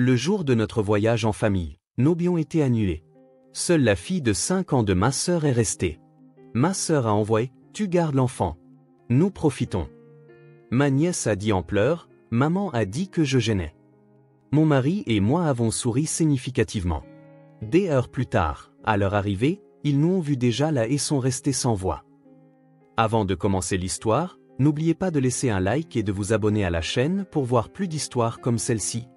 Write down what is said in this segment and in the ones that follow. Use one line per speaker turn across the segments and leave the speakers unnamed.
Le jour de notre voyage en famille, nos billets ont été annulés. Seule la fille de 5 ans de ma sœur est restée. Ma sœur a envoyé « Tu gardes l'enfant. Nous profitons ». Ma nièce a dit en pleurs, maman a dit que je gênais. Mon mari et moi avons souri significativement. Des heures plus tard, à leur arrivée, ils nous ont vus déjà là et sont restés sans voix. Avant de commencer l'histoire, n'oubliez pas de laisser un like et de vous abonner à la chaîne pour voir plus d'histoires comme celle-ci.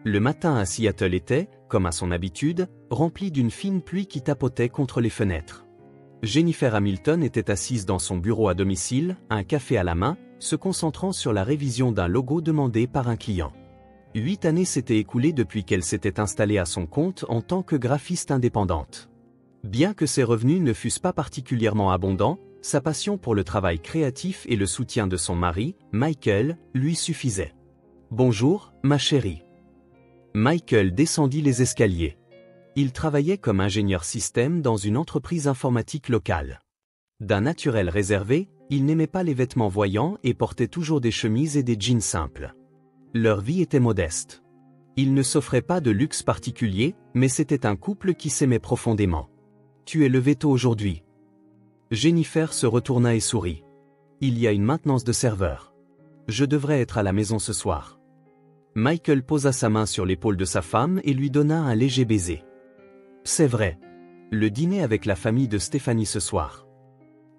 Le matin à Seattle était, comme à son habitude, rempli d'une fine pluie qui tapotait contre les fenêtres. Jennifer Hamilton était assise dans son bureau à domicile, un café à la main, se concentrant sur la révision d'un logo demandé par un client. 8 années s'étaient écoulées depuis qu'elle s'était installée à son compte en tant que graphiste indépendante. Bien que ses revenus ne fussent pas particulièrement abondants, sa passion pour le travail créatif et le soutien de son mari, Michael, lui suffisaient. « Bonjour, ma chérie. » Michael descendit les escaliers. Il travaillait comme ingénieur système dans une entreprise informatique locale. D'un naturel réservé, il n'aimait pas les vêtements voyants et portait toujours des chemises et des jeans simples. Leur vie était modeste. Ils ne s'offraient pas de luxe particulier, mais c'était un couple qui s'aimait profondément. « Tu es levé tôt aujourd'hui. » Jennifer se retourna et sourit. « Il y a une maintenance de serveur. Je devrais être à la maison ce soir. » Michael posa sa main sur l'épaule de sa femme et lui donna un léger baiser. « C'est vrai. Le dîner avec la famille de Stéphanie ce soir. »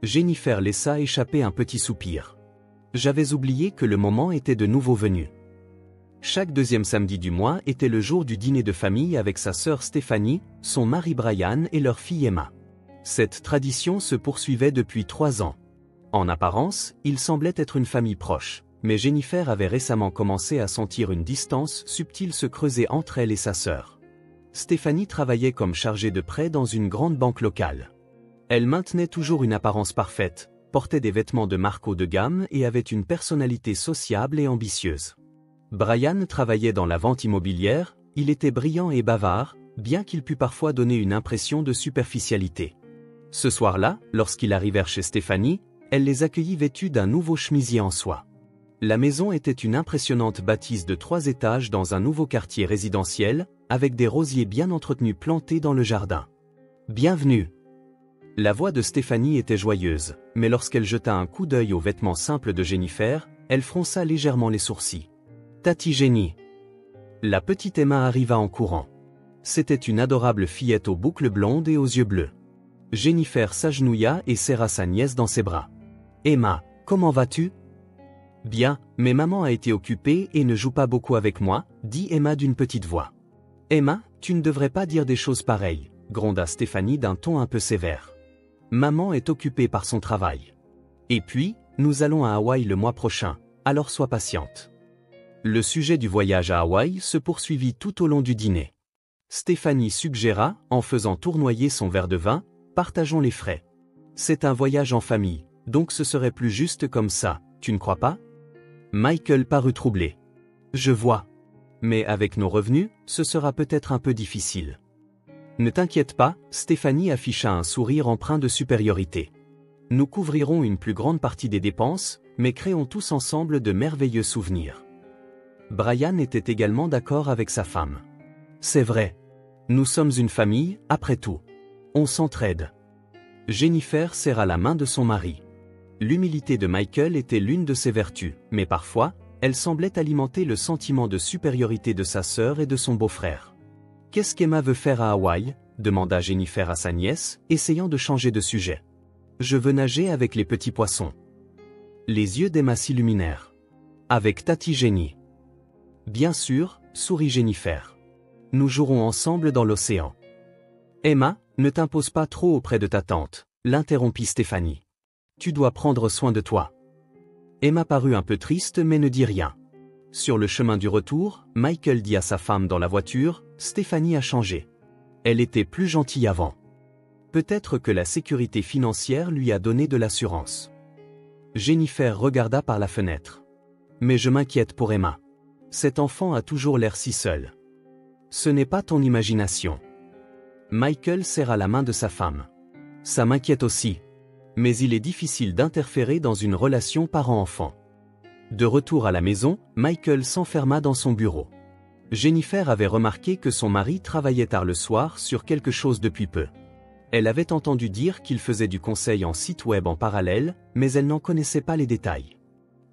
Jennifer laissa échapper un petit soupir. « J'avais oublié que le moment était de nouveau venu. » Chaque deuxième samedi du mois était le jour du dîner de famille avec sa sœur Stéphanie, son mari Brian et leur fille Emma. Cette tradition se poursuivait depuis 3 ans. En apparence, il semblait être une famille proche, mais Jennifer avait récemment commencé à sentir une distance subtile se creuser entre elle et sa sœur. Stéphanie travaillait comme chargée de prêt dans une grande banque locale. Elle maintenait toujours une apparence parfaite, portait des vêtements de marque haut de gamme et avait une personnalité sociable et ambitieuse. Brian travaillait dans la vente immobilière, il était brillant et bavard, bien qu'il pût parfois donner une impression de superficialité. Ce soir-là, lorsqu'ils arrivèrent chez Stéphanie, elle les accueillit vêtus d'un nouveau chemisier en soie. La maison était une impressionnante bâtisse de 3 étages dans un nouveau quartier résidentiel, avec des rosiers bien entretenus plantés dans le jardin. « Bienvenue !» La voix de Stéphanie était joyeuse, mais lorsqu'elle jeta un coup d'œil aux vêtements simples de Jennifer, elle fronça légèrement les sourcils. « Tati Jenny !» La petite Emma arriva en courant. C'était une adorable fillette aux boucles blondes et aux yeux bleus. Jennifer s'agenouilla et serra sa nièce dans ses bras. « Emma, comment vas-tu ?»« Bien, mais maman a été occupée et ne joue pas beaucoup avec moi, » dit Emma d'une petite voix. « Emma, tu ne devrais pas dire des choses pareilles, » gronda Stéphanie d'un ton un peu sévère. « Maman est occupée par son travail. Et puis, nous allons à Hawaï le mois prochain, alors sois patiente. » Le sujet du voyage à Hawaï se poursuivit tout au long du dîner. Stéphanie suggéra, en faisant tournoyer son verre de vin, « Partageons les frais. C'est un voyage en famille, donc ce serait plus juste comme ça, tu ne crois pas ?» Michael parut troublé. « Je vois. Mais avec nos revenus, ce sera peut-être un peu difficile. » « Ne t'inquiète pas, » Stéphanie afficha un sourire empreint de supériorité. « Nous couvrirons une plus grande partie des dépenses, mais créons tous ensemble de merveilleux souvenirs. » Brian était également d'accord avec sa femme. « C'est vrai. Nous sommes une famille, après tout. On s'entraide. » Jennifer serra la main de son mari. L'humilité de Michael était l'une de ses vertus, mais parfois, elle semblait alimenter le sentiment de supériorité de sa sœur et de son beau-frère. « Qu'est-ce qu'Emma veut faire à Hawaï ?» demanda Jennifer à sa nièce, essayant de changer de sujet. « Je veux nager avec les petits poissons. » Les yeux d'Emma s'illuminèrent. « Avec Tati Jenny. »« Bien sûr, » sourit Jennifer. « Nous jouerons ensemble dans l'océan. »« Emma, ne t'impose pas trop auprès de ta tante, » l'interrompit Stéphanie. « Tu dois prendre soin de toi. » Emma parut un peu triste mais ne dit rien. Sur le chemin du retour, Michael dit à sa femme dans la voiture, « Stéphanie a changé. Elle était plus gentille avant. Peut-être que la sécurité financière lui a donné de l'assurance. » Jennifer regarda par la fenêtre. « Mais je m'inquiète pour Emma. Cet enfant a toujours l'air si seul. » « Ce n'est pas ton imagination. » Michael serra la main de sa femme. « Ça m'inquiète aussi. Mais il est difficile d'interférer dans une relation parent-enfant. » De retour à la maison, Michael s'enferma dans son bureau. Jennifer avait remarqué que son mari travaillait tard le soir sur quelque chose depuis peu. Elle avait entendu dire qu'il faisait du conseil en site web en parallèle, mais elle n'en connaissait pas les détails.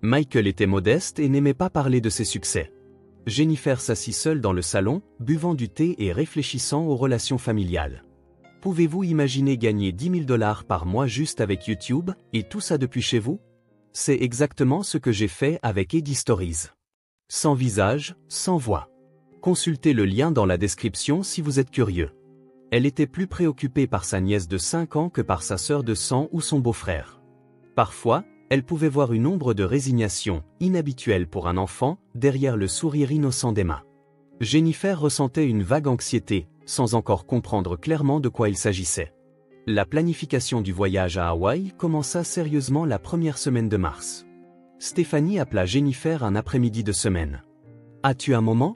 Michael était modeste et n'aimait pas parler de ses succès. Jennifer s'assit seule dans le salon, buvant du thé et réfléchissant aux relations familiales. Pouvez-vous imaginer gagner 10 000 $ par mois juste avec YouTube, et tout ça depuis chez vous? C'est exactement ce que j'ai fait avec Eddie Stories. Sans visage, sans voix. Consultez le lien dans la description si vous êtes curieux. Elle était plus préoccupée par sa nièce de 5 ans que par sa sœur de sang ou son beau-frère. Parfois, elle pouvait voir une ombre de résignation, inhabituelle pour un enfant, derrière le sourire innocent d'Emma. Jennifer ressentait une vague anxiété, sans encore comprendre clairement de quoi il s'agissait. La planification du voyage à Hawaï commença sérieusement la première semaine de mars. Stéphanie appela Jennifer un après-midi de semaine. « As-tu un moment?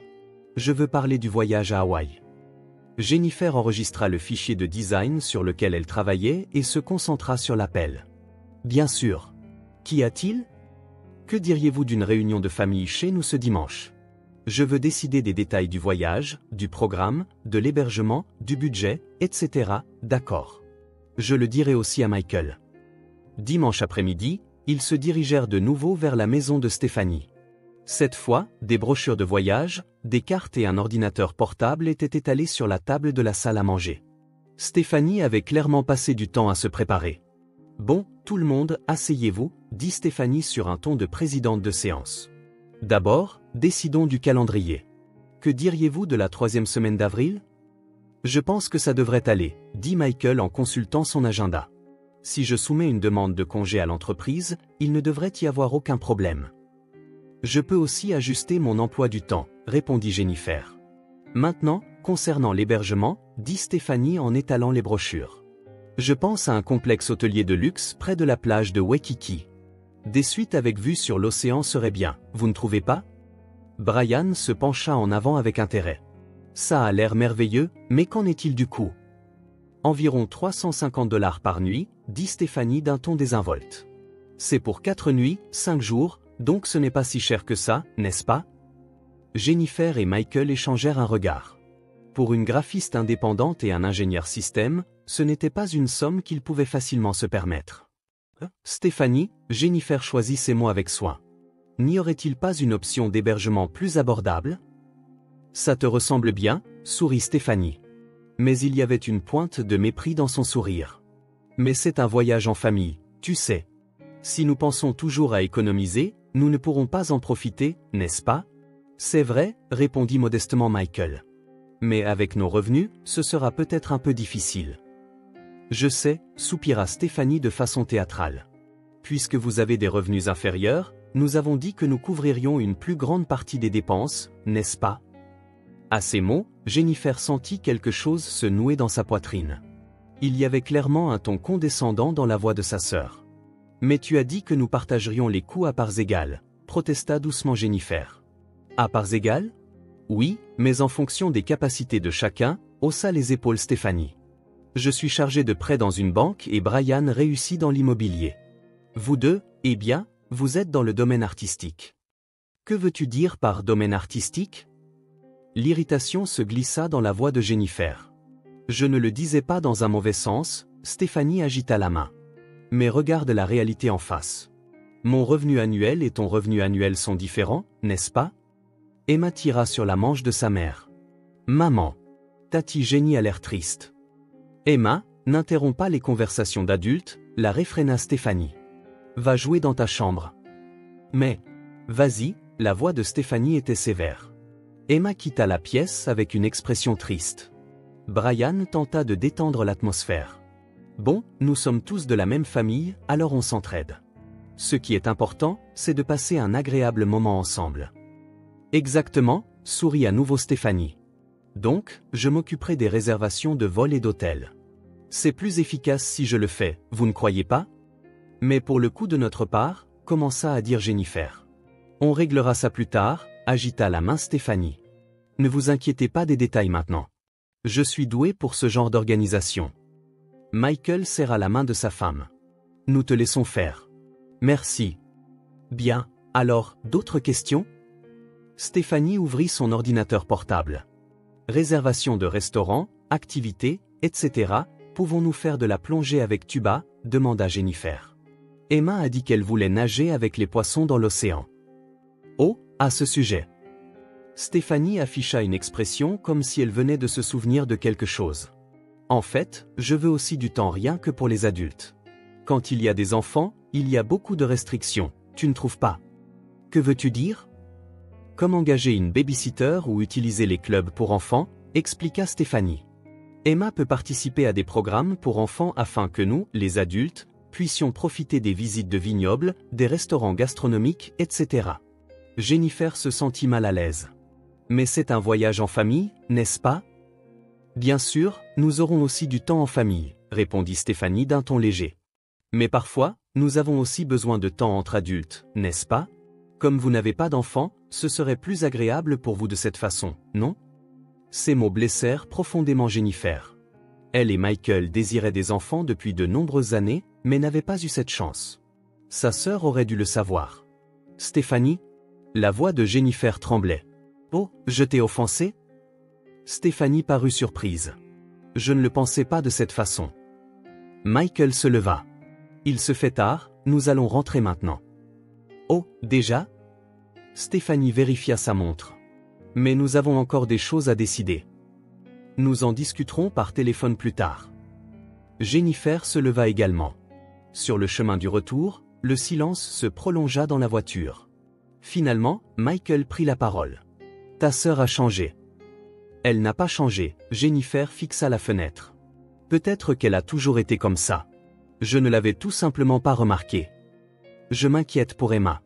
Je veux parler du voyage à Hawaï. » Jennifer enregistra le fichier de design sur lequel elle travaillait et se concentra sur l'appel. « Bien sûr. Qu'y a-t-il? Que diriez-vous d'une réunion de famille chez nous ce dimanche? Je veux décider des détails du voyage, du programme, de l'hébergement, du budget, etc. D'accord. Je le dirai aussi à Michael. » Dimanche après-midi, ils se dirigèrent de nouveau vers la maison de Stéphanie. Cette fois, des brochures de voyage, des cartes et un ordinateur portable étaient étalés sur la table de la salle à manger. Stéphanie avait clairement passé du temps à se préparer. « Bon, tout le monde, asseyez-vous », dit Stéphanie sur un ton de présidente de séance. « D'abord, décidons du calendrier. Que diriez-vous de la 3e semaine d'avril? » « Je pense que ça devrait aller, » dit Michael en consultant son agenda. « Si je soumets une demande de congé à l'entreprise, il ne devrait y avoir aucun problème. » « Je peux aussi ajuster mon emploi du temps, » répondit Jennifer. « Maintenant, concernant l'hébergement, dit Stéphanie en étalant les brochures. « Je pense à un complexe hôtelier de luxe près de la plage de Waikiki. Des suites avec vue sur l'océan seraient bien, vous ne trouvez pas? » Brian se pencha en avant avec intérêt. « Ça a l'air merveilleux, mais qu'en est-il du coût? » « Environ 350 $ par nuit, dit Stéphanie d'un ton désinvolte. « C'est pour 4 nuits, 5 jours, donc ce n'est pas si cher que ça, n'est-ce pas? » Jennifer et Michael échangèrent un regard. Pour une graphiste indépendante et un ingénieur système, ce n'était pas une somme qu'ils pouvaient facilement se permettre. « Stéphanie, » Jennifer choisit ses mots avec soin. « N'y aurait-il pas une option d'hébergement plus abordable? » « Ça te ressemble bien, » sourit Stéphanie. Mais il y avait une pointe de mépris dans son sourire. « Mais c'est un voyage en famille, tu sais. Si nous pensons toujours à économiser, nous ne pourrons pas en profiter, n'est-ce pas? » « C'est vrai, » répondit modestement Michael. « Mais avec nos revenus, ce sera peut-être un peu difficile. »« Je sais, » soupira Stéphanie de façon théâtrale. « Puisque vous avez des revenus inférieurs, nous avons dit que nous couvririons une plus grande partie des dépenses, n'est-ce pas? » À ces mots, Jennifer sentit quelque chose se nouer dans sa poitrine. Il y avait clairement un ton condescendant dans la voix de sa sœur. « Mais tu as dit que nous partagerions les coûts à parts égales, » protesta doucement Jennifer. « À parts égales? Oui, mais en fonction des capacités de chacun, » haussa les épaules Stéphanie. « Je suis chargé de prêt dans une banque et Brian réussit dans l'immobilier. Vous deux, eh bien, vous êtes dans le domaine artistique. » « Que veux-tu dire par domaine artistique? » L'irritation se glissa dans la voix de Jennifer. « Je ne le disais pas dans un mauvais sens, » Stéphanie agita la main. « Mais regarde la réalité en face. Mon revenu annuel et ton revenu annuel sont différents, n'est-ce pas? » Emma tira sur la manche de sa mère. « Maman. » Tati Jenny a l'air triste. « Emma, n'interromps pas les conversations d'adultes, » la réfréna Stéphanie. « Va jouer dans ta chambre. »« Mais. Vas-y », la voix de Stéphanie était sévère. Emma quitta la pièce avec une expression triste. Brian tenta de détendre l'atmosphère. « Bon, nous sommes tous de la même famille, alors on s'entraide. Ce qui est important, c'est de passer un agréable moment ensemble. » « Exactement, » sourit à nouveau Stéphanie. « Donc, je m'occuperai des réservations de vol et d'hôtel. C'est plus efficace si je le fais, vous ne croyez pas? Mais pour le coup de notre part, » commença à dire Jennifer. « On réglera ça plus tard, » agita la main Stéphanie. « Ne vous inquiétez pas des détails maintenant. Je suis doué pour ce genre d'organisation. » Michael serra la main de sa femme. « Nous te laissons faire. »« Merci. »« Bien, alors, d'autres questions ? Stéphanie ouvrit son ordinateur portable. Réservation de restaurants, activités, etc. Pouvons-nous faire de la plongée avec tuba? Demanda Jennifer. Emma a dit qu'elle voulait nager avec les poissons dans l'océan. Oh, à ce sujet. Stéphanie afficha une expression comme si elle venait de se souvenir de quelque chose. En fait, je veux aussi du temps rien que pour les adultes. Quand il y a des enfants, il y a beaucoup de restrictions, tu ne trouves pas? Que veux-tu dire? Comme engager une babysitter ou utiliser les clubs pour enfants, expliqua Stéphanie. Emma peut participer à des programmes pour enfants afin que nous, les adultes, puissions profiter des visites de vignobles, des restaurants gastronomiques, etc. Jennifer se sentit mal à l'aise. Mais c'est un voyage en famille, n'est-ce pas? Bien sûr, nous aurons aussi du temps en famille, répondit Stéphanie d'un ton léger. Mais parfois, nous avons aussi besoin de temps entre adultes, n'est-ce pas? Comme vous n'avez pas d'enfants, ce serait plus agréable pour vous de cette façon, non? Ces mots blessèrent profondément Jennifer. Elle et Michael désiraient des enfants depuis de nombreuses années, mais n'avaient pas eu cette chance. Sa sœur aurait dû le savoir. Stéphanie? La voix de Jennifer tremblait. Oh, je t'ai offensé? Stéphanie parut surprise. Je ne le pensais pas de cette façon. Michael se leva. Il se fait tard, nous allons rentrer maintenant. Oh, déjà? Stéphanie vérifia sa montre. Mais nous avons encore des choses à décider. Nous en discuterons par téléphone plus tard. Jennifer se leva également. Sur le chemin du retour, le silence se prolongea dans la voiture. Finalement, Michael prit la parole. Ta sœur a changé. Elle n'a pas changé, Jennifer fixa la fenêtre. Peut-être qu'elle a toujours été comme ça. Je ne l'avais tout simplement pas remarqué. Je m'inquiète pour Emma.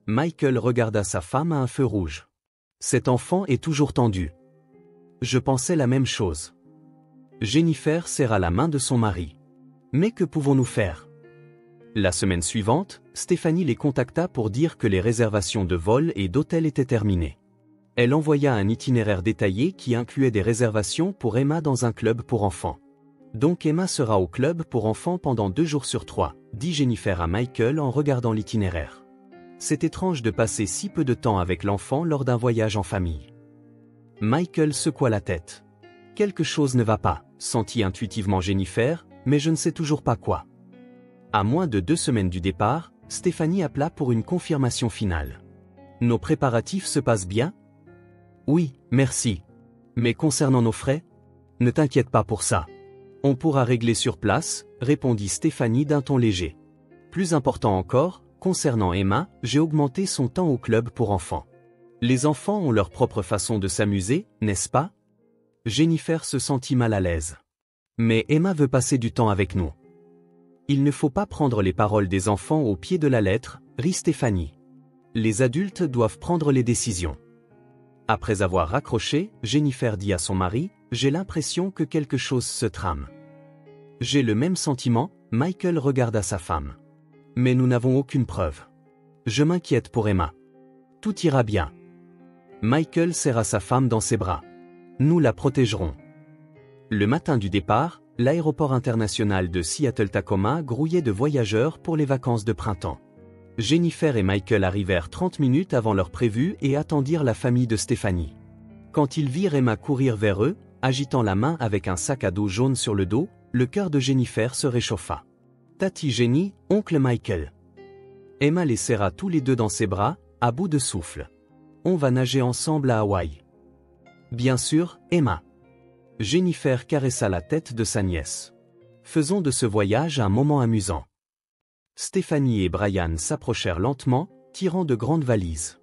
Michael regarda sa femme à un feu rouge. Cet enfant est toujours tendu. Je pensais la même chose. Jennifer serra la main de son mari. Mais que pouvons-nous faire? La semaine suivante, Stéphanie les contacta pour dire que les réservations de vol et d'hôtel étaient terminées. Elle envoya un itinéraire détaillé qui incluait des réservations pour Emma dans un club pour enfants. Donc Emma sera au club pour enfants pendant 2 jours sur 3, dit Jennifer à Michael en regardant l'itinéraire. C'est étrange de passer si peu de temps avec l'enfant lors d'un voyage en famille. Michael secoua la tête. Quelque chose ne va pas, sentit intuitivement Jennifer, mais je ne sais toujours pas quoi. À moins de 2 semaines du départ, Stéphanie appela pour une confirmation finale. Nos préparatifs se passent bien? Oui, merci. Mais concernant nos frais? Ne t'inquiète pas pour ça. On pourra régler sur place, répondit Stéphanie d'un ton léger. Plus important encore, concernant Emma, j'ai augmenté son temps au club pour enfants. Les enfants ont leur propre façon de s'amuser, n'est-ce pas? Jennifer se sentit mal à l'aise. Mais Emma veut passer du temps avec nous. Il ne faut pas prendre les paroles des enfants au pied de la lettre, rit Stéphanie. Les adultes doivent prendre les décisions. Après avoir raccroché, Jennifer dit à son mari, j'ai l'impression que quelque chose se trame. J'ai le même sentiment, Michael regarda sa femme. Mais nous n'avons aucune preuve. Je m'inquiète pour Emma. Tout ira bien. Michael serra sa femme dans ses bras. Nous la protégerons. Le matin du départ, l'aéroport international de Seattle-Tacoma grouillait de voyageurs pour les vacances de printemps. Jennifer et Michael arrivèrent 30 minutes avant l'heure prévue et attendirent la famille de Stéphanie. Quand ils virent Emma courir vers eux, agitant la main avec un sac à dos jaune sur le dos, le cœur de Jennifer se réchauffa. Tati Jenny, oncle Michael. Emma les serra tous les deux dans ses bras, à bout de souffle. On va nager ensemble à Hawaï. Bien sûr, Emma. Jennifer caressa la tête de sa nièce. Faisons de ce voyage un moment amusant. Stéphanie et Brian s'approchèrent lentement, tirant de grandes valises.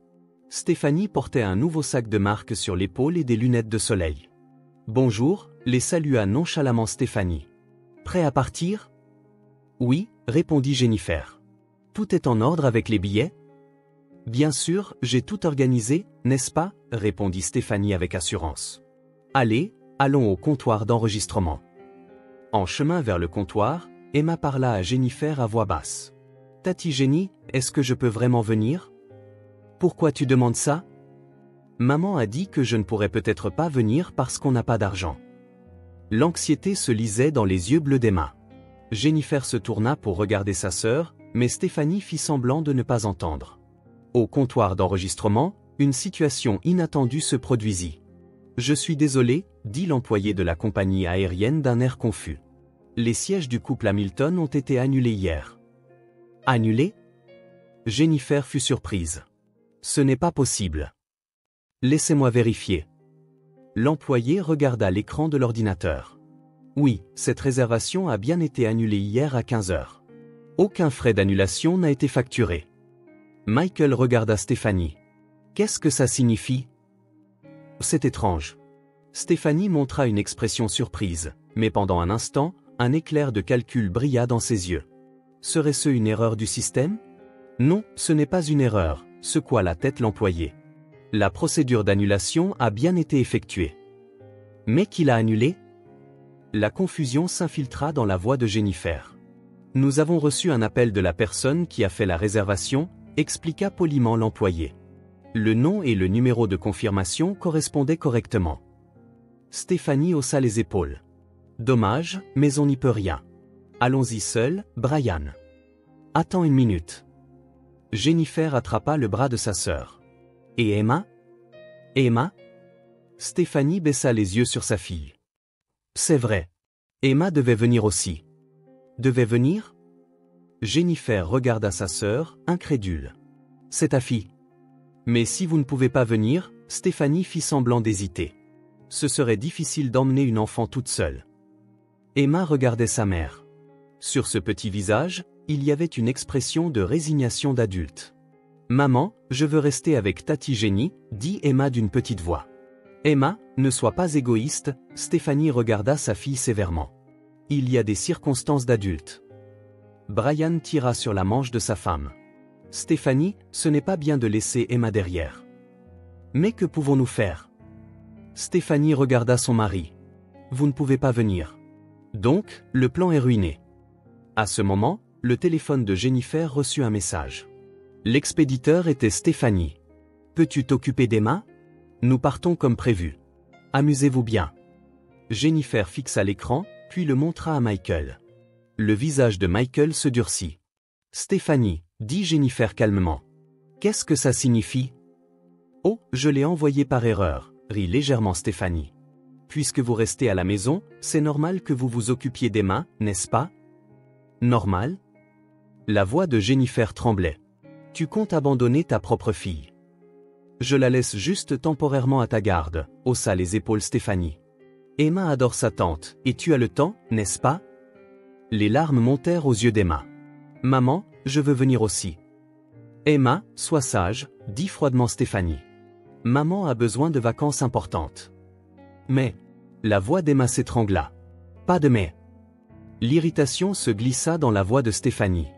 Stéphanie portait un nouveau sac de marque sur l'épaule et des lunettes de soleil. Bonjour, les salua nonchalamment Stéphanie. Prêt à partir? Oui, répondit Jennifer. Tout est en ordre avec les billets? Bien sûr, j'ai tout organisé, n'est-ce pas? Répondit Stéphanie avec assurance. Allez, allons au comptoir d'enregistrement. En chemin vers le comptoir, Emma parla à Jennifer à voix basse. Tati Jenny, est-ce que je peux vraiment venir? Pourquoi tu demandes ça? Maman a dit que je ne pourrais peut-être pas venir parce qu'on n'a pas d'argent. L'anxiété se lisait dans les yeux bleus d'Emma. Jennifer se tourna pour regarder sa sœur, mais Stéphanie fit semblant de ne pas entendre. Au comptoir d'enregistrement, Une situation inattendue se produisit. Je suis désolé, dit l'employé de la compagnie aérienne d'un air confus. Les sièges du couple Hamilton ont été annulés hier. Annulés? Jennifer fut surprise. Ce n'est pas possible. Laissez-moi vérifier. L'employé regarda l'écran de l'ordinateur. Oui, cette réservation a bien été annulée hier à 15 heures. Aucun frais d'annulation n'a été facturé. Michael regarda Stéphanie. Qu'est-ce que ça signifie? C'est étrange. Stéphanie montra une expression surprise, mais pendant un instant, un éclair de calcul brilla dans ses yeux. Serait-ce une erreur du système? Non, ce n'est pas une erreur, secoua la tête l'employé. La procédure d'annulation a bien été effectuée. Mais qui l'a annulée? La confusion s'infiltra dans la voix de Jennifer. Nous avons reçu un appel de la personne qui a fait la réservation, expliqua poliment l'employé. Le nom et le numéro de confirmation correspondaient correctement. Stéphanie haussa les épaules. Dommage, mais on n'y peut rien. Allons-y seul, Brian. Attends une minute. Jennifer attrapa le bras de sa sœur. Et Emma? Emma? Stéphanie baissa les yeux sur sa fille. C'est vrai. Emma devait venir aussi. Devait venir? Jennifer regarda sa sœur, incrédule. C'est ta fille. Mais si vous ne pouvez pas venir, Stéphanie fit semblant d'hésiter. Ce serait difficile d'emmener une enfant toute seule. Emma regardait sa mère. Sur ce petit visage, il y avait une expression de résignation d'adulte. Maman, je veux rester avec Tati Jenny, dit Emma d'une petite voix. Emma, ne sois pas égoïste, Stéphanie regarda sa fille sévèrement. Il y a des circonstances d'adulte. Brian tira sur la manche de sa femme. Stéphanie, ce n'est pas bien de laisser Emma derrière. Mais que pouvons-nous faire? Stéphanie regarda son mari. Vous ne pouvez pas venir. Donc, le plan est ruiné. À ce moment, le téléphone de Jennifer reçut un message. L'expéditeur était Stéphanie. Peux-tu t'occuper d'Emma? Nous partons comme prévu. Amusez-vous bien. Jennifer fixa l'écran, puis le montra à Michael. Le visage de Michael se durcit. Stéphanie, dit Jennifer calmement. Qu'est-ce que ça signifie? Oh, je l'ai envoyé par erreur, rit légèrement Stéphanie. Puisque vous restez à la maison, c'est normal que vous vous occupiez d'Emma, n'est-ce pas? Normal? La voix de Jennifer tremblait. Tu comptes abandonner ta propre fille. Je la laisse juste temporairement à ta garde, haussa les épaules Stéphanie. Emma adore sa tante, et tu as le temps, n'est-ce pas? Les larmes montèrent aux yeux d'Emma. Maman, je veux venir aussi. Emma, sois sage, dit froidement Stéphanie. Maman a besoin de vacances importantes. Mais, la voix d'Emma s'étrangla. Pas de mais. L'irritation se glissa dans la voix de Stéphanie.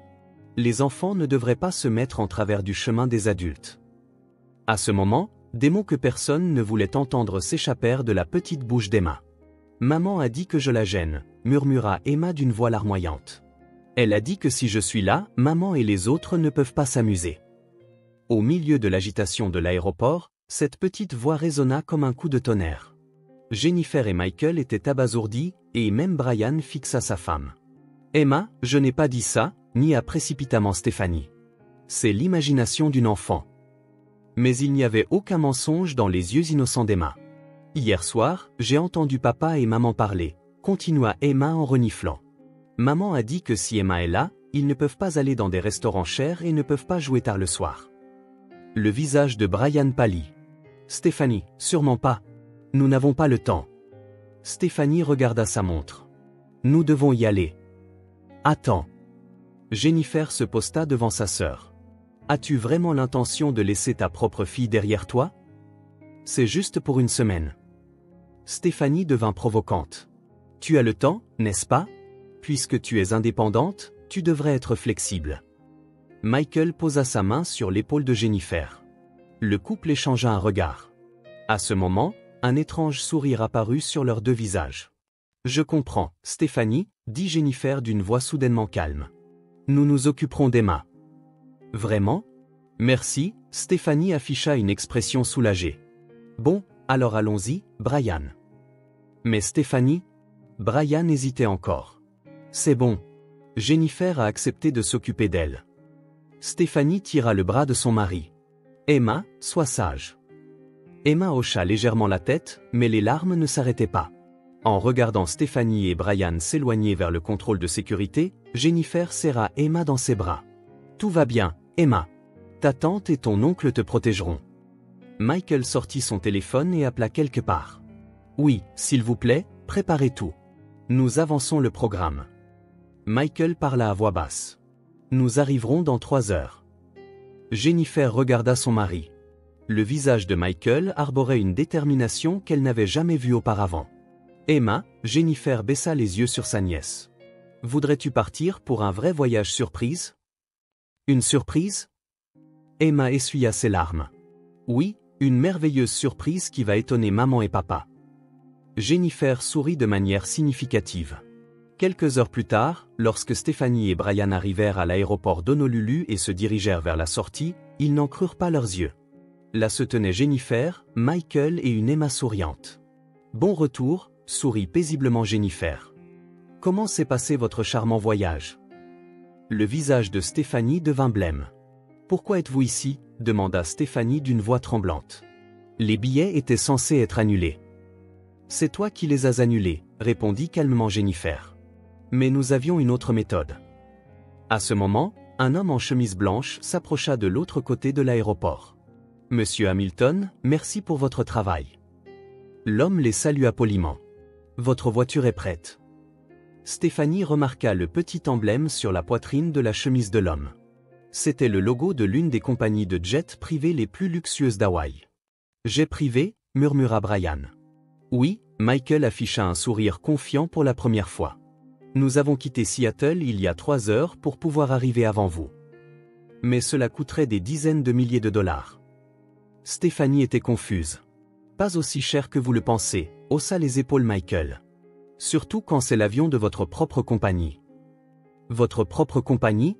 Les enfants ne devraient pas se mettre en travers du chemin des adultes. À ce moment, des mots que personne ne voulait entendre s'échappèrent de la petite bouche d'Emma. Maman a dit que je la gêne, murmura Emma d'une voix larmoyante. Elle a dit que si je suis là, maman et les autres ne peuvent pas s'amuser. Au milieu de l'agitation de l'aéroport, cette petite voix résonna comme un coup de tonnerre. Jennifer et Michael étaient abasourdis, et même Brian fixa sa femme. Emma, je n'ai pas dit ça, nia précipitamment Stéphanie. C'est l'imagination d'une enfant. Mais il n'y avait aucun mensonge dans les yeux innocents d'Emma. Hier soir, j'ai entendu papa et maman parler, continua Emma en reniflant. Maman a dit que si Emma est là, ils ne peuvent pas aller dans des restaurants chers et ne peuvent pas jouer tard le soir. Le visage de Brian pâlit. Stéphanie, sûrement pas. Nous n'avons pas le temps. Stéphanie regarda sa montre. Nous devons y aller. Attends. Jennifer se posta devant sa sœur. As-tu vraiment l'intention de laisser ta propre fille derrière toi? C'est juste pour une semaine. Stéphanie devint provocante. Tu as le temps, n'est-ce pas? Puisque tu es indépendante, tu devrais être flexible. Michael posa sa main sur l'épaule de Jennifer. Le couple échangea un regard. À ce moment, un étrange sourire apparut sur leurs deux visages. Je comprends, Stéphanie, dit Jennifer d'une voix soudainement calme. Nous nous occuperons d'Emma. Vraiment? Merci, Stéphanie afficha une expression soulagée. Bon, alors allons-y, Brian. Mais Stéphanie? Brian hésitait encore. C'est bon. Jennifer a accepté de s'occuper d'elle. Stéphanie tira le bras de son mari. Emma, sois sage. Emma hocha légèrement la tête, mais les larmes ne s'arrêtaient pas. En regardant Stéphanie et Brian s'éloigner vers le contrôle de sécurité, Jennifer serra Emma dans ses bras. « Tout va bien, Emma. Ta tante et ton oncle te protégeront. » Michael sortit son téléphone et appela quelque part. « Oui, s'il vous plaît, préparez tout. Nous avançons le programme. » Michael parla à voix basse. « Nous arriverons dans 3 heures. » Jennifer regarda son mari. Le visage de Michael arborait une détermination qu'elle n'avait jamais vue auparavant. « Emma », Jennifer baissa les yeux sur sa nièce. « Voudrais-tu partir pour un vrai voyage surprise ?»« Une surprise ?» Emma essuya ses larmes. « Oui, une merveilleuse surprise qui va étonner maman et papa. » Jennifer sourit de manière significative. Quelques heures plus tard, lorsque Stéphanie et Brian arrivèrent à l'aéroport d'Honolulu et se dirigèrent vers la sortie, ils n'en crurent pas leurs yeux. Là se tenaient Jennifer, Michael et une Emma souriante. « Bon retour », sourit paisiblement Jennifer. « Comment s'est passé votre charmant voyage ?» Le visage de Stéphanie devint blême. « Pourquoi êtes-vous ici ?» demanda Stéphanie d'une voix tremblante. « Les billets étaient censés être annulés. »« C'est toi qui les as annulés », répondit calmement Jennifer. « Mais nous avions une autre méthode. » À ce moment, un homme en chemise blanche s'approcha de l'autre côté de l'aéroport. « Monsieur Hamilton, merci pour votre travail. » L'homme les salua poliment. « Votre voiture est prête. » Stéphanie remarqua le petit emblème sur la poitrine de la chemise de l'homme. C'était le logo de l'une des compagnies de jet privées les plus luxueuses d'Hawaï. « Jet privé » murmura Brian. « Oui », Michael afficha un sourire confiant pour la première fois. « Nous avons quitté Seattle il y a 3 heures pour pouvoir arriver avant vous. Mais cela coûterait des dizaines de milliers de dollars. » Stéphanie était confuse. « Pas aussi cher que vous le pensez », haussa les épaules Michael. « Surtout quand c'est l'avion de votre propre compagnie. »« Votre propre compagnie ?»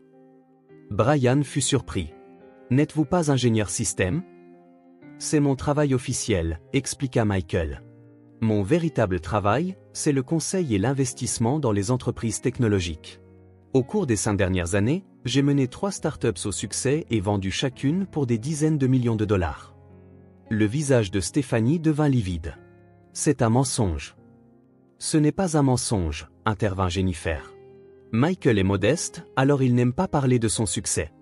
Brian fut surpris. « N'êtes-vous pas ingénieur système ?»« C'est mon travail officiel », expliqua Michael. « Mon véritable travail, c'est le conseil et l'investissement dans les entreprises technologiques. Au cours des 5 dernières années, j'ai mené 3 startups au succès et vendu chacune pour des dizaines de millions de dollars. » Le visage de Stéphanie devint livide. « C'est un mensonge. »« Ce n'est pas un mensonge, » intervint Jennifer. « Michael est modeste, alors il n'aime pas parler de son succès.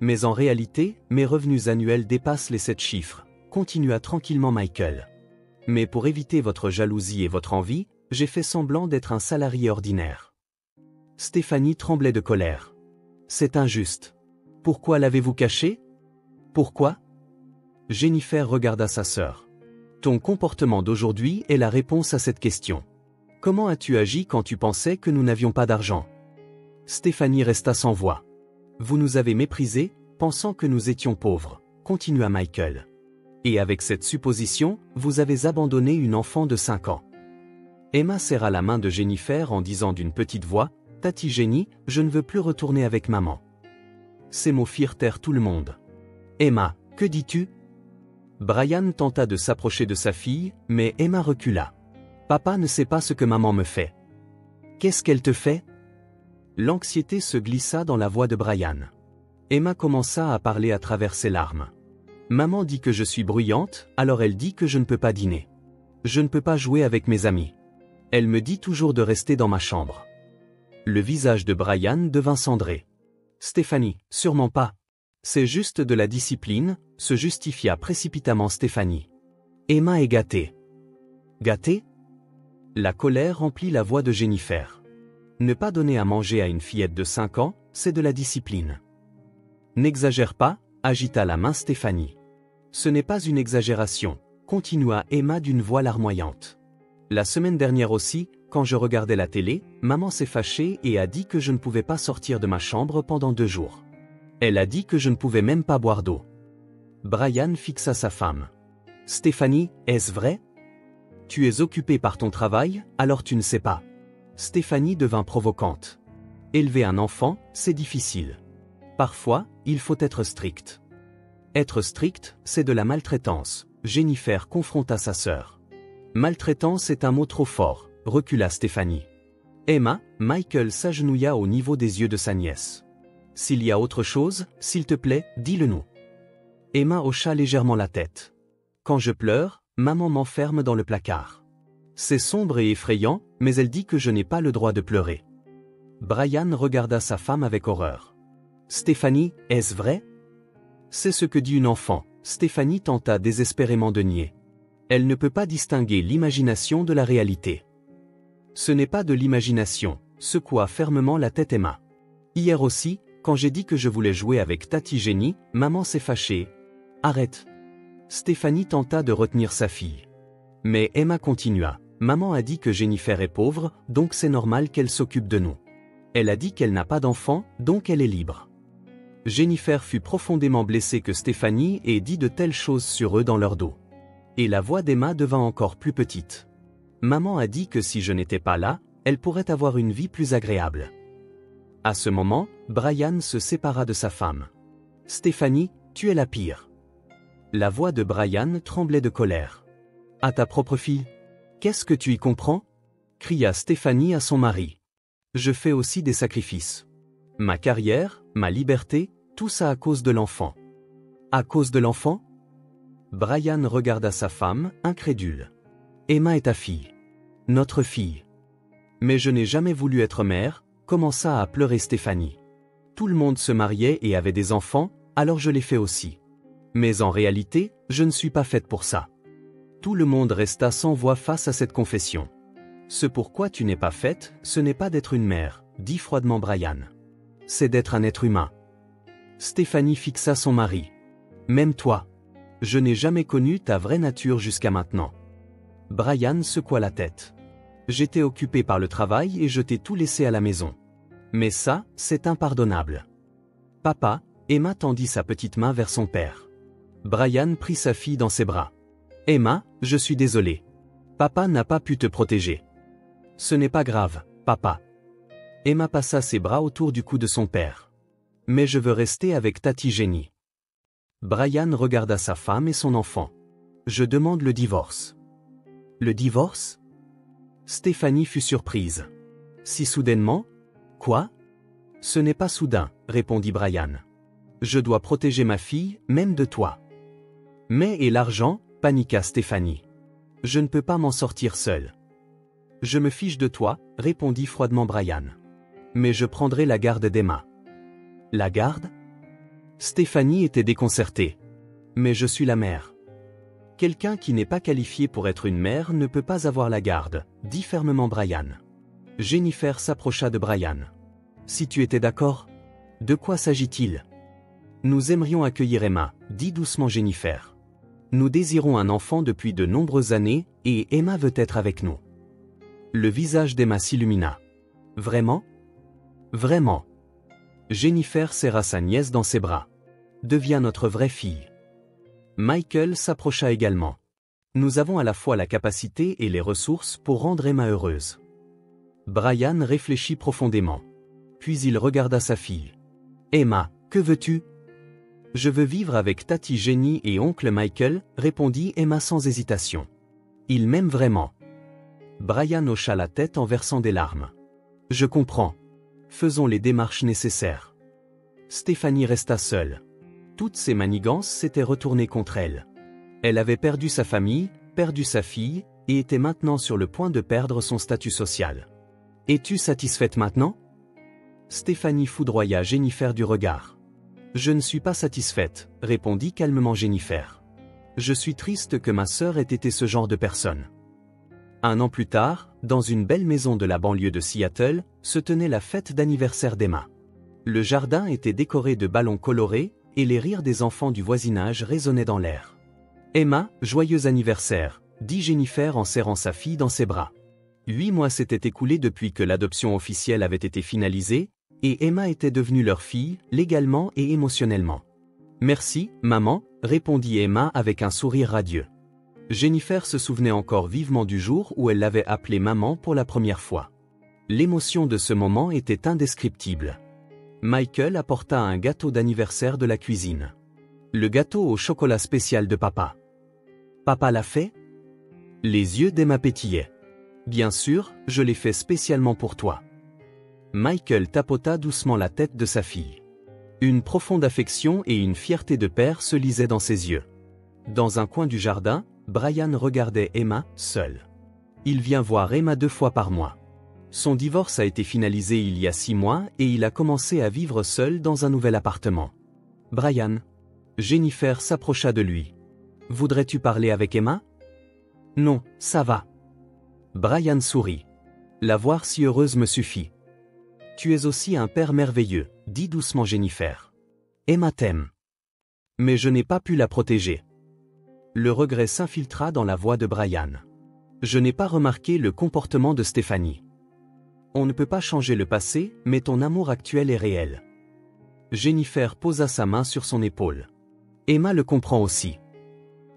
Mais en réalité, mes revenus annuels dépassent les 7 chiffres, » continua tranquillement Michael. « Mais pour éviter votre jalousie et votre envie, j'ai fait semblant d'être un salarié ordinaire. » Stéphanie tremblait de colère. « C'est injuste. Pourquoi l'avez-vous caché ? Pourquoi ?» Jennifer regarda sa sœur. « Ton comportement d'aujourd'hui est la réponse à cette question. Comment as-tu agi quand tu pensais que nous n'avions pas d'argent ?» Stéphanie resta sans voix. « Vous nous avez méprisés, pensant que nous étions pauvres, » continua Michael. « Et avec cette supposition, vous avez abandonné une enfant de 5 ans. » Emma serra la main de Jennifer en disant d'une petite voix, « Tati Jenny, je ne veux plus retourner avec maman. » Ces mots firent taire tout le monde. « Emma, que dis-tu » Brian tenta de s'approcher de sa fille, mais Emma recula. « Papa ne sait pas ce que maman me fait. »« Qu'est-ce qu'elle te fait ?» L'anxiété se glissa dans la voix de Brian. Emma commença à parler à travers ses larmes. « Maman dit que je suis bruyante, alors elle dit que je ne peux pas dîner. Je ne peux pas jouer avec mes amis. Elle me dit toujours de rester dans ma chambre. » Le visage de Brian devint cendré. « Stéphanie, sûrement pas. C'est juste de la discipline », se justifia précipitamment Stéphanie. « Emma est gâtée. »« Gâtée ?» La colère remplit la voix de Jennifer. « Ne pas donner à manger à une fillette de 5 ans, c'est de la discipline. »« N'exagère pas », agita la main Stéphanie. « Ce n'est pas une exagération », continua Emma d'une voix larmoyante. « La semaine dernière aussi, quand je regardais la télé, maman s'est fâchée et a dit que je ne pouvais pas sortir de ma chambre pendant 2 jours. Elle a dit que je ne pouvais même pas boire d'eau. » Brian fixa sa femme. « Stéphanie, est-ce vrai ? Tu es occupée par ton travail, alors tu ne sais pas. » Stéphanie devint provocante. « Élever un enfant, c'est difficile. Parfois, il faut être strict. »« Être strict, c'est de la maltraitance », Jennifer confronta sa sœur. « Maltraitance est un mot trop fort », recula Stéphanie. Emma, Michael s'agenouilla au niveau des yeux de sa nièce. « S'il y a autre chose, s'il te plaît, dis-le nous. » Emma hocha légèrement la tête. quand je pleure, maman m'enferme dans le placard. C'est sombre et effrayant, mais elle dit que je n'ai pas le droit de pleurer. Brian regarda sa femme avec horreur. Stéphanie, est-ce vrai? C'est ce que dit une enfant. Stéphanie tenta désespérément de nier. Elle ne peut pas distinguer l'imagination de la réalité. Ce n'est pas de l'imagination, secoua fermement la tête Emma. Hier aussi, quand j'ai dit que je voulais jouer avec Tati Jenny, maman s'est fâchée. Arrête. Stéphanie tenta de retenir sa fille. Mais Emma continua. Maman a dit que Jennifer est pauvre, donc c'est normal qu'elle s'occupe de nous. Elle a dit qu'elle n'a pas d'enfant, donc elle est libre. Jennifer fut profondément blessée que Stéphanie ait dit de telles choses sur eux dans leur dos. Et la voix d'Emma devint encore plus petite. Maman a dit que si je n'étais pas là, elle pourrait avoir une vie plus agréable. À ce moment, Brian se sépara de sa femme. Stéphanie, tu es la pire. La voix de Brian tremblait de colère. À ta propre fille? Qu'est-ce que tu y comprends? Cria Stéphanie à son mari. Je fais aussi des sacrifices. Ma carrière, ma liberté, tout ça à cause de l'enfant. À cause de l'enfant? Brian regarda sa femme, incrédule. Emma est ta fille. Notre fille. Mais je n'ai jamais voulu être mère, commença à pleurer Stéphanie. Tout le monde se mariait et avait des enfants, alors je l'ai fait aussi. Mais en réalité, je ne suis pas faite pour ça. Tout le monde resta sans voix face à cette confession. Ce pourquoi tu n'es pas faite, ce n'est pas d'être une mère, dit froidement Brian. C'est d'être un être humain. Stéphanie fixa son mari. Même toi. Je n'ai jamais connu ta vraie nature jusqu'à maintenant. Brian secoua la tête. J'étais occupé par le travail et je t'ai tout laissé à la maison. Mais ça, c'est impardonnable. Papa, Emma tendit sa petite main vers son père. Brian prit sa fille dans ses bras. Emma, je suis désolé. Papa n'a pas pu te protéger. Ce n'est pas grave, papa. Emma passa ses bras autour du cou de son père. Mais je veux rester avec Tati Jenny. Brian regarda sa femme et son enfant. Je demande le divorce. Le divorce? Stéphanie fut surprise. Si soudainement? Quoi? Ce n'est pas soudain, répondit Brian. Je dois protéger ma fille, même de toi. Mais et l'argent? Paniqua Stéphanie. Je ne peux pas m'en sortir seule. Je me fiche de toi, répondit froidement Brian. Mais je prendrai la garde d'Emma. La garde? Stéphanie était déconcertée. Mais je suis la mère. Quelqu'un qui n'est pas qualifié pour être une mère ne peut pas avoir la garde, dit fermement Brian. Jennifer s'approcha de Brian. Si tu étais d'accord? De quoi s'agit-il? Nous aimerions accueillir Emma, dit doucement Jennifer. Nous désirons un enfant depuis de nombreuses années, et Emma veut être avec nous. Le visage d'Emma s'illumina. Vraiment? Vraiment. Jennifer serra sa nièce dans ses bras. Deviens notre vraie fille. Michael s'approcha également. Nous avons à la fois la capacité et les ressources pour rendre Emma heureuse. Brian réfléchit profondément. Puis il regarda sa fille. Emma, que veux-tu? Je veux vivre avec Tati Jenny et oncle Michael, répondit Emma sans hésitation. Ils m'aiment vraiment. Brian hocha la tête en versant des larmes. Je comprends. Faisons les démarches nécessaires. Stéphanie resta seule. Toutes ses manigances s'étaient retournées contre elle. Elle avait perdu sa famille, perdu sa fille, et était maintenant sur le point de perdre son statut social. Es-tu satisfaite maintenant? Stéphanie foudroya Jennifer du regard. Je ne suis pas satisfaite, répondit calmement Jennifer. Je suis triste que ma sœur ait été ce genre de personne. Un an plus tard, dans une belle maison de la banlieue de Seattle, se tenait la fête d'anniversaire d'Emma. Le jardin était décoré de ballons colorés, et les rires des enfants du voisinage résonnaient dans l'air. Emma, joyeux anniversaire, dit Jennifer en serrant sa fille dans ses bras. 8 mois s'étaient écoulés depuis que l'adoption officielle avait été finalisée, et Emma était devenue leur fille, légalement et émotionnellement. Merci, maman, répondit Emma avec un sourire radieux. Jennifer se souvenait encore vivement du jour où elle l'avait appelée maman pour la première fois. L'émotion de ce moment était indescriptible. Michael apporta un gâteau d'anniversaire de la cuisine. Le gâteau au chocolat spécial de papa. Papa l'a fait? Les yeux d'Emma pétillaient. Bien sûr, je l'ai fait spécialement pour toi. Michael tapota doucement la tête de sa fille. Une profonde affection et une fierté de père se lisaient dans ses yeux. Dans un coin du jardin, Brian regardait Emma, seule. Il vient voir Emma 2 fois par mois. Son divorce a été finalisé il y a 6 mois et il a commencé à vivre seul dans un nouvel appartement. Brian. Jennifer s'approcha de lui. Voudrais-tu parler avec Emma? Non, ça va. Brian sourit. La voir si heureuse me suffit. Tu es aussi un père merveilleux, dit doucement Jennifer. Emma t'aime. Mais je n'ai pas pu la protéger. Le regret s'infiltra dans la voix de Brian. Je n'ai pas remarqué le comportement de Stéphanie. On ne peut pas changer le passé, mais ton amour actuel est réel. Jennifer posa sa main sur son épaule. Emma le comprend aussi.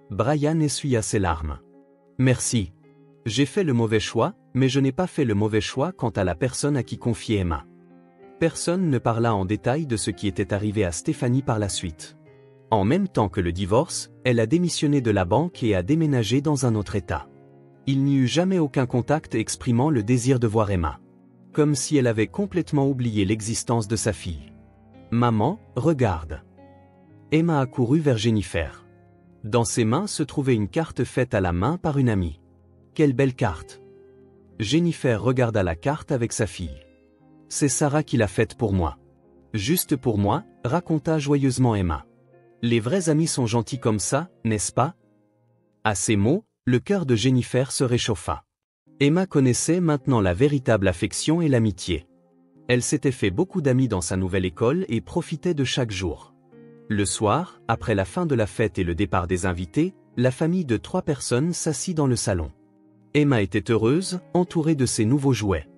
Brian essuya ses larmes. Merci. J'ai fait le mauvais choix, mais je n'ai pas fait le mauvais choix quant à la personne à qui confier Emma. Personne ne parla en détail de ce qui était arrivé à Stéphanie par la suite. En même temps que le divorce, elle a démissionné de la banque et a déménagé dans un autre état. Il n'y eut jamais aucun contact exprimant le désir de voir Emma. Comme si elle avait complètement oublié l'existence de sa fille. Maman, regarde. Emma accourut vers Jennifer. Dans ses mains se trouvait une carte faite à la main par une amie. Quelle belle carte. Jennifer regarda la carte avec sa fille. C'est Sarah qui l'a faite pour moi. Juste pour moi, raconta joyeusement Emma. Les vrais amis sont gentils comme ça, n'est-ce pas? À ces mots, le cœur de Jennifer se réchauffa. Emma connaissait maintenant la véritable affection et l'amitié. Elle s'était fait beaucoup d'amis dans sa nouvelle école et profitait de chaque jour. Le soir, après la fin de la fête et le départ des invités, la famille de 3 personnes s'assit dans le salon. Emma était heureuse, entourée de ses nouveaux jouets.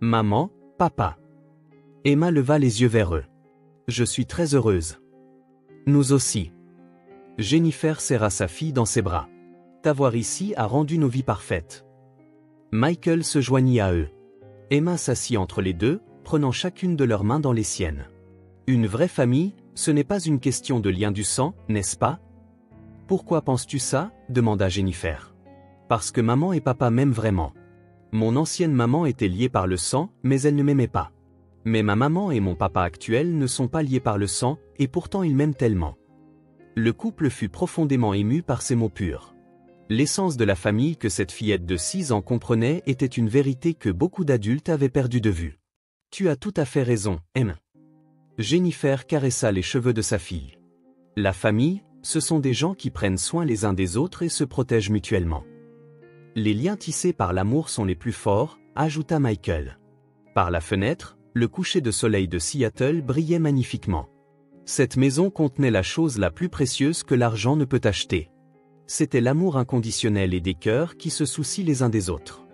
Maman, papa. Emma leva les yeux vers eux. Je suis très heureuse. Nous aussi. Jennifer serra sa fille dans ses bras. T'avoir ici a rendu nos vies parfaites. Michael se joignit à eux. Emma s'assit entre les deux, prenant chacune de leurs mains dans les siennes. Une vraie famille, ce n'est pas une question de lien du sang, n'est-ce pas? Pourquoi penses-tu ça? Demanda Jennifer. Parce que maman et papa m'aiment vraiment. Mon ancienne maman était liée par le sang, mais elle ne m'aimait pas. Mais ma maman et mon papa actuel ne sont pas liés par le sang, et pourtant ils m'aiment tellement. Le couple fut profondément ému par ces mots purs. L'essence de la famille que cette fillette de 6 ans comprenait était une vérité que beaucoup d'adultes avaient perdue de vue. Tu as tout à fait raison, Emma. Jennifer caressa les cheveux de sa fille. La famille, ce sont des gens qui prennent soin les uns des autres et se protègent mutuellement. Les liens tissés par l'amour sont les plus forts, ajouta Michael. Par la fenêtre, le coucher de soleil de Seattle brillait magnifiquement. Cette maison contenait la chose la plus précieuse que l'argent ne peut acheter. C'était l'amour inconditionnel et des cœurs qui se soucient les uns des autres.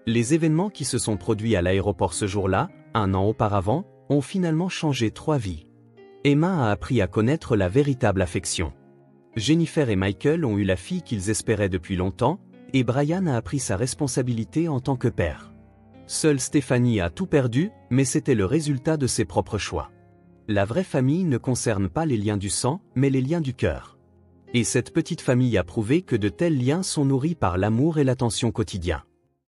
Les événements qui se sont produits à l'aéroport ce jour-là, 1 an auparavant, ont finalement changé 3 vies. Emma a appris à connaître la véritable affection. Jennifer et Michael ont eu la fille qu'ils espéraient depuis longtemps, et Brian a appris sa responsabilité en tant que père. Seule Stéphanie a tout perdu, mais c'était le résultat de ses propres choix. La vraie famille ne concerne pas les liens du sang, mais les liens du cœur. Et cette petite famille a prouvé que de tels liens sont nourris par l'amour et l'attention quotidien.